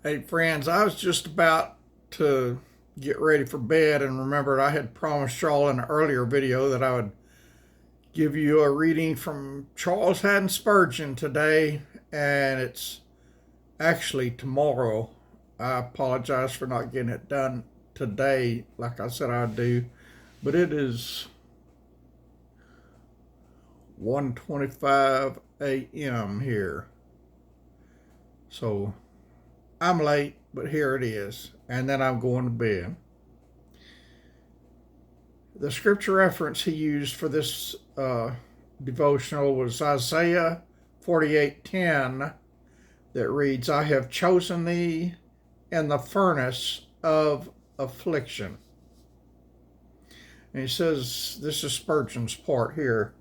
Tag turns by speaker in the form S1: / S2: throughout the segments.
S1: Hey, friends, I was just about to get ready for bed and remembered I had promised y'all in an earlier video that I would give you a reading from Charles Haddon Spurgeon today, and it's actually tomorrow. I apologize for not getting it done today like I said I'd do, but it is 1:25 a.m. here. So I'm late, but here it is. And then I'm going to bed. The scripture reference he used for this devotional was Isaiah 48:10, that reads, "I have chosen thee in the furnace of affliction." And he says, this is Spurgeon's part here.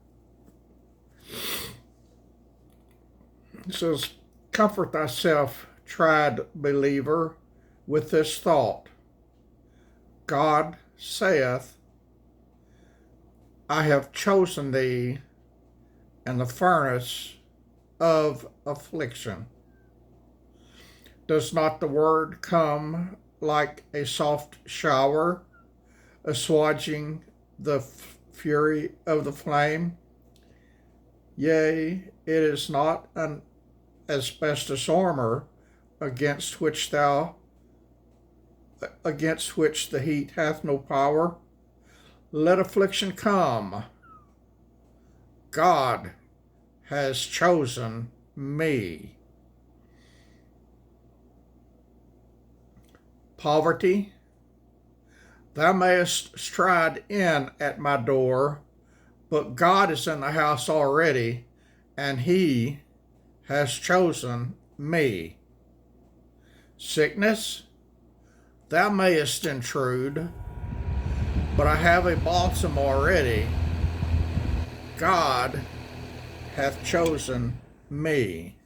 S1: He says, "Comfort thyself, tried believer, with this thought. God saith, I have chosen thee in the furnace of affliction. Does not the word come like a soft shower, assuaging the fury of the flame? Yea, it is not an asbestos armor against which the heat hath no power. Let affliction come. God has chosen me." Poverty, thou mayest stride in at my door, but God is in the house already, and he has chosen me. Sickness, thou mayest intrude, but I have a balsam already. God hath chosen me.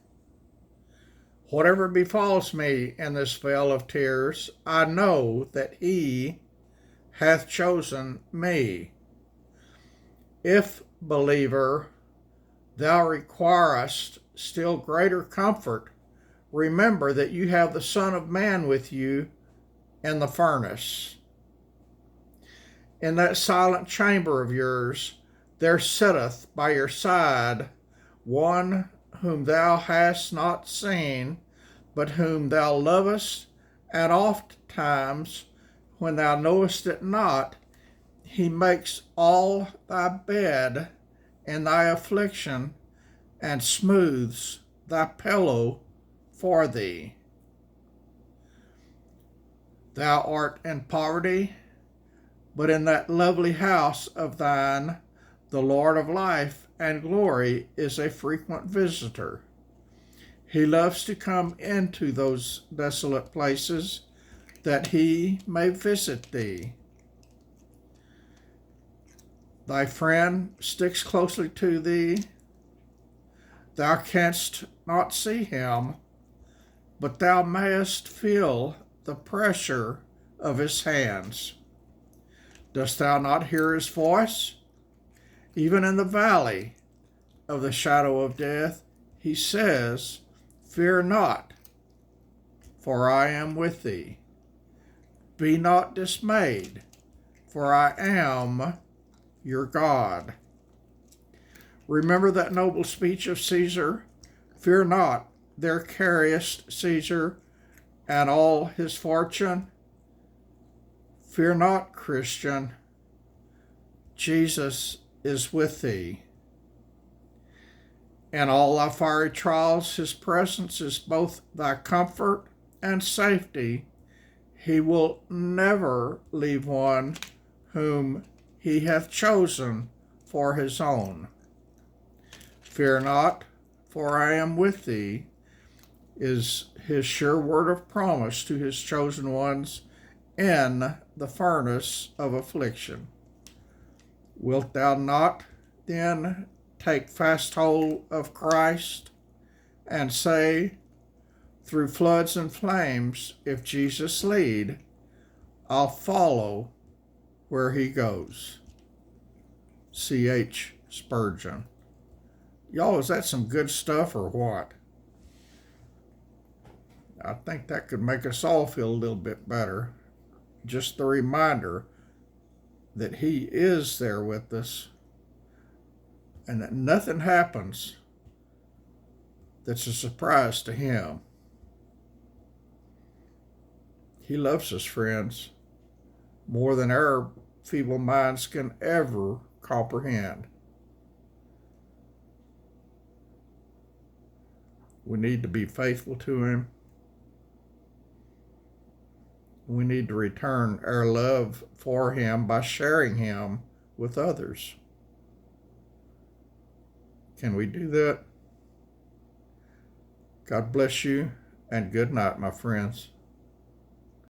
S1: Whatever befalls me in this vale of tears, I know that he hath chosen me. If, believer, thou requirest still greater comfort, remember that you have the Son of Man with you in the furnace. In that silent chamber of yours, there sitteth by your side one whom thou hast not seen, but whom thou lovest, and oft times, when thou knowest it not, he makes all thy bed in thy affliction, and smooths thy pillow for thee. Thou art in poverty, but in that lovely house of thine, the Lord of life and glory is a frequent visitor. He loves to come into those desolate places that he may visit thee. Thy friend sticks closely to thee. Thou canst not see him, but thou mayest feel the pressure of his hands. Dost thou not hear his voice? Even in the valley of the shadow of death, he says, Fear not, for I am with thee. Be not dismayed, for I am your God. Remember that noble speech of Caesar, Fear not, thou carriest Caesar and all his fortune. Fear not, Christian, Jesus is with thee. In all thy fiery trials, his presence is both thy comfort and safety. He will never leave one whom he hath chosen for his own. Fear not, for I am with thee, is his sure word of promise to his chosen ones in the furnace of affliction. Wilt thou not, then, take fast hold of Christ and say, through floods and flames, if Jesus lead, I'll follow where he goes? C.H. Spurgeon. Y'all, is that some good stuff or what? I think that could make us all feel a little bit better. Just the reminder that He is there with us and that nothing happens that's a surprise to Him. He loves us, friends, more than our feeble minds can ever comprehend. We need to be faithful to Him. We need to return our love for Him by sharing Him with others. Can we do that? God bless you, and good night, my friends.